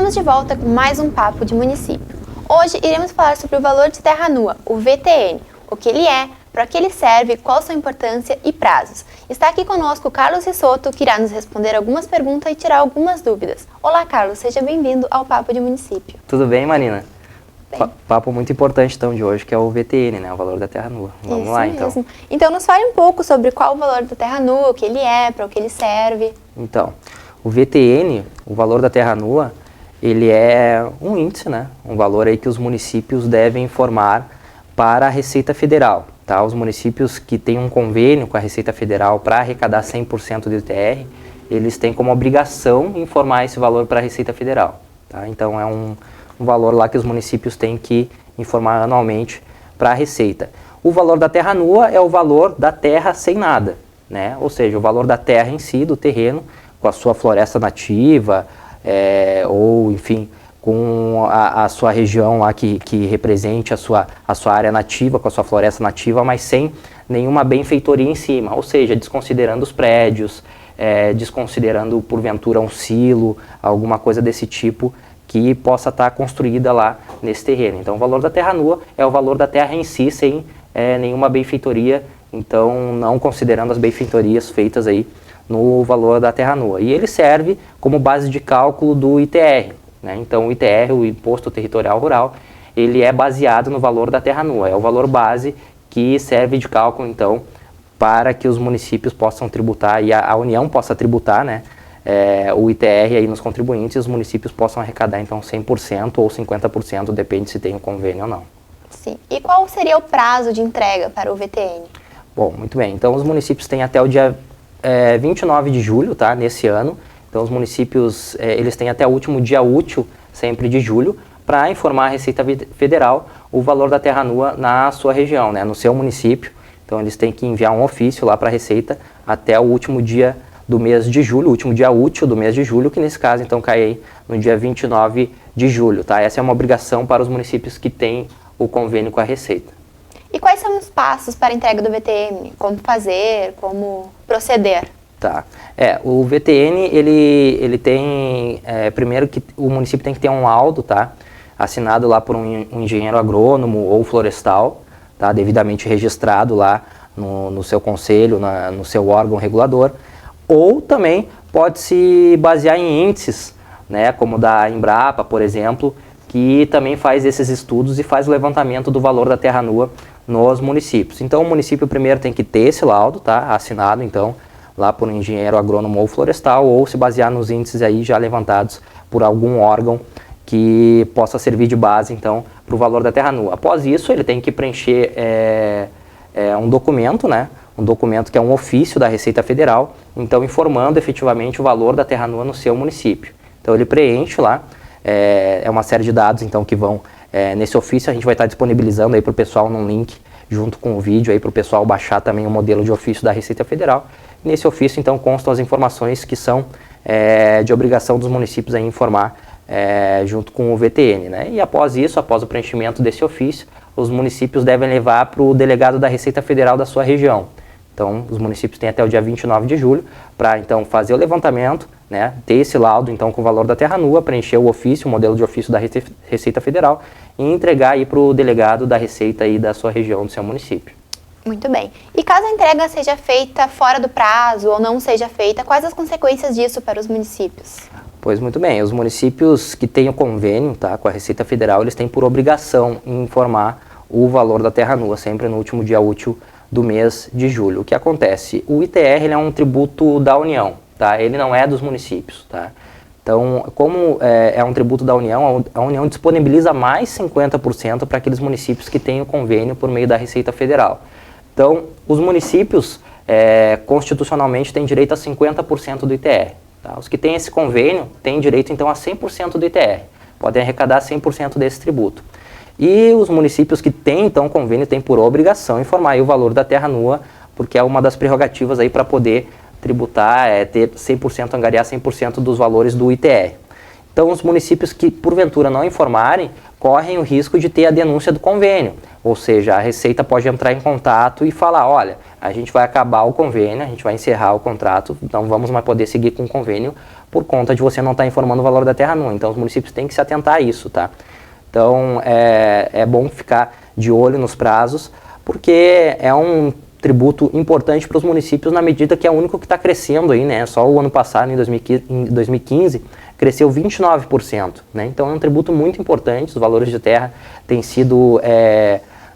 Estamos de volta com mais um Papo de Município. Hoje iremos falar sobre o valor de terra nua, o VTN, o que ele é, para que ele serve, qual sua importância e prazos. Está aqui conosco o Carlos Risotto, que irá nos responder algumas perguntas e tirar algumas dúvidas. Olá, Carlos, seja bem-vindo ao Papo de Município. Tudo bem, Marina? Papo muito importante então de hoje, que é o VTN, né? O valor da terra nua. Vamos lá, então. Mesmo. Então, nos fale um pouco sobre qual o valor da terra nua, o que ele é, para o que ele serve. Então, o VTN, o valor da terra nua, ele é um índice, né? Um valor aí que os municípios devem informar para a Receita Federal, tá? Os municípios que têm um convênio com a Receita Federal para arrecadar 100% do ITR, eles têm como obrigação informar esse valor para a Receita Federal, tá? Então, é um valor lá que os municípios têm que informar anualmente para a Receita. O valor da terra nua é o valor da terra sem nada, né? Ou seja, o valor da terra em si, do terreno, com a sua floresta nativa, ou enfim, com a sua região lá que represente a sua área nativa, com a sua floresta nativa, mas sem nenhuma benfeitoria em cima, ou seja, desconsiderando os prédios, desconsiderando porventura um silo, alguma coisa desse tipo que possa estar construída lá nesse terreno. Então, o valor da terra nua é o valor da terra em si, sem nenhuma benfeitoria, então não considerando as benfeitorias feitas aí no valor da terra nua. E ele serve como base de cálculo do ITR, né? Então, o ITR, o Imposto Territorial Rural, ele é baseado no valor da terra nua, é o valor base que serve de cálculo, então, para que os municípios possam tributar e a União possa tributar, né? O ITR aí nos contribuintes e os municípios possam arrecadar então 100% ou 50%, depende se tem um convênio ou não. Sim. E qual seria o prazo de entrega para o VTN? Bom, muito bem. Então os municípios têm até o dia 29 de julho, tá? Nesse ano. Então os municípios, eles têm até o último dia útil, sempre de julho, para informar a Receita Federal o valor da terra nua na sua região, né? No seu município. Então eles têm que enviar um ofício lá para a Receita até o último dia do mês de julho, o último dia útil do mês de julho, que nesse caso então cai aí no dia 29 de julho, tá? Essa é uma obrigação para os municípios que têm o convênio com a Receita. E quais são os passos para a entrega do VTN? Como fazer, como proceder? Tá. O VTN, ele tem, primeiro que o município tem que ter um laudo, tá? Assinado lá por um engenheiro agrônomo ou florestal, tá? Devidamente registrado lá no seu conselho, no seu órgão regulador. Ou também pode se basear em índices, né, como da Embrapa, por exemplo, que também faz esses estudos e faz o levantamento do valor da terra nua nos municípios. Então o município primeiro tem que ter esse laudo, tá, assinado então lá por um engenheiro agrônomo ou florestal, ou se basear nos índices aí já levantados por algum órgão que possa servir de base então para o valor da terra nua. Após isso ele tem que preencher um documento, né? Um documento que é um ofício da Receita Federal, então informando efetivamente o valor da terra nua no seu município. Então ele preenche lá, uma série de dados então que vão nesse ofício, a gente vai estar disponibilizando aí para o pessoal num link junto com o vídeo aí para o pessoal baixar também o modelo de ofício da Receita Federal. Nesse ofício então constam as informações que são de obrigação dos municípios a informar junto com o VTN, né? E após isso, após o preenchimento desse ofício, os municípios devem levar para o delegado da Receita Federal da sua região. Então, os municípios têm até o dia 29 de julho para, então, fazer o levantamento, né, ter esse laudo, então, com o valor da terra nua, preencher o ofício, o modelo de ofício da Receita Federal e entregar aí para o delegado da Receita aí da sua região, do seu município. Muito bem. E caso a entrega seja feita fora do prazo ou não seja feita, quais as consequências disso para os municípios? Pois muito bem, os municípios que têm o convênio, tá, com a Receita Federal, eles têm por obrigação informar o valor da terra nua, sempre no último dia útil do mês de julho. O que acontece? O ITR ele é um tributo da União, tá? Ele não é dos municípios, tá? Então, como é um tributo da União, a União disponibiliza mais 50% para aqueles municípios que têm o convênio por meio da Receita Federal. Então, os municípios constitucionalmente têm direito a 50% do ITR. Tá? Os que têm esse convênio têm direito então a 100% do ITR, podem arrecadar 100% desse tributo. E os municípios que têm então convênio têm por obrigação informar aí o valor da terra nua, porque é uma das prerrogativas aí para poder tributar, ter 100%, angariar 100% dos valores do ITR. Então os municípios que porventura não informarem correm o risco de ter a denúncia do convênio. Ou seja, a Receita pode entrar em contato e falar, olha, a gente vai acabar o convênio, a gente vai encerrar o contrato, não vamos mais poder seguir com o convênio por conta de você não estar informando o valor da terra nua. Então os municípios têm que se atentar a isso, tá? Então é bom ficar de olho nos prazos, porque é um tributo importante para os municípios na medida que é o único que está crescendo aí, né? Só o ano passado, em 2015, cresceu 29%, né? Então é um tributo muito importante, os valores de terra têm sido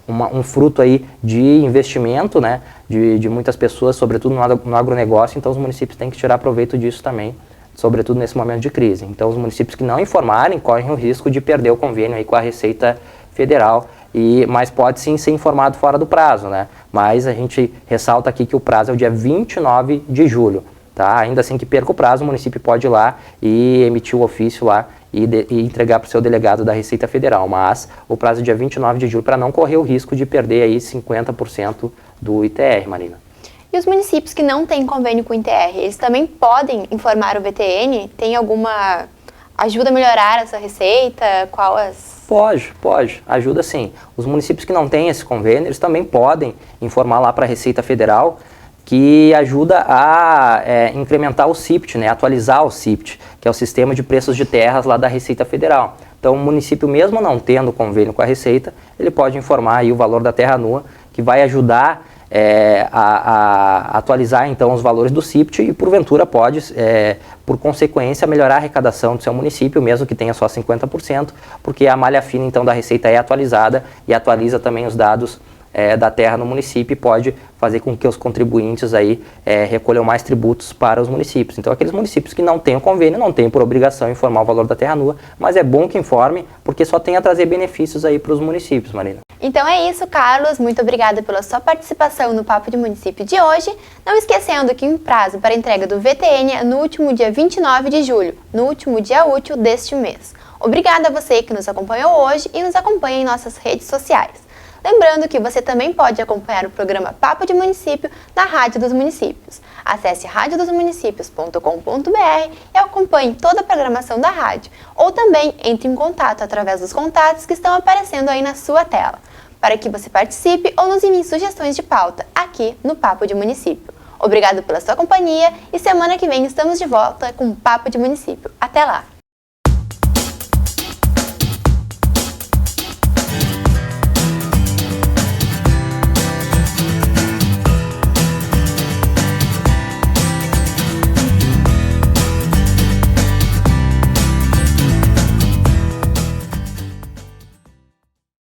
um fruto aí de investimento, né? De muitas pessoas, sobretudo no agronegócio, então os municípios têm que tirar proveito disso também, sobretudo nesse momento de crise. Então os municípios que não informarem correm o risco de perder o convênio aí com a Receita Federal, mas pode sim ser informado fora do prazo, né? Mas a gente ressalta aqui que o prazo é o dia 29 de julho, tá? Ainda assim que perca o prazo, o município pode ir lá e emitir o ofício lá e entregar para o seu delegado da Receita Federal, mas o prazo é dia 29 de julho para não correr o risco de perder aí 50% do ITR, Marina. E os municípios que não têm convênio com o ITR, eles também podem informar o VTN? Tem alguma ajuda a melhorar essa receita? Qual as... Pode, ajuda sim. Os municípios que não têm esse convênio, eles também podem informar lá para a Receita Federal, que ajuda a incrementar o CIPT, né, atualizar o CIPT, que é o Sistema de Preços de Terras lá da Receita Federal. Então o município, mesmo não tendo convênio com a Receita, ele pode informar aí o valor da terra nua, que vai ajudar a atualizar então os valores do CIPT e porventura pode, por consequência, melhorar a arrecadação do seu município, mesmo que tenha só 50%, porque a malha fina então da Receita é atualizada e atualiza também os dados da terra no município e pode fazer com que os contribuintes aí recolham mais tributos para os municípios. Então aqueles municípios que não têm o convênio não têm por obrigação informar o valor da terra nua, mas é bom que informe, porque só tem a trazer benefícios aí para os municípios, Marina. Então é isso, Carlos. Muito obrigada pela sua participação no Papo de Município de hoje. Não esquecendo que o prazo para entrega do VTN é no último dia 29 de julho, no último dia útil deste mês. Obrigada a você que nos acompanhou hoje e nos acompanha em nossas redes sociais. Lembrando que você também pode acompanhar o programa Papo de Município na Rádio dos Municípios. Acesse radiodosmunicípios.com.br e acompanhe toda a programação da rádio. Ou também entre em contato através dos contatos que estão aparecendo aí na sua tela, para que você participe ou nos envie sugestões de pauta aqui no Papo de Município. Obrigado pela sua companhia e semana que vem estamos de volta com o Papo de Município. Até lá!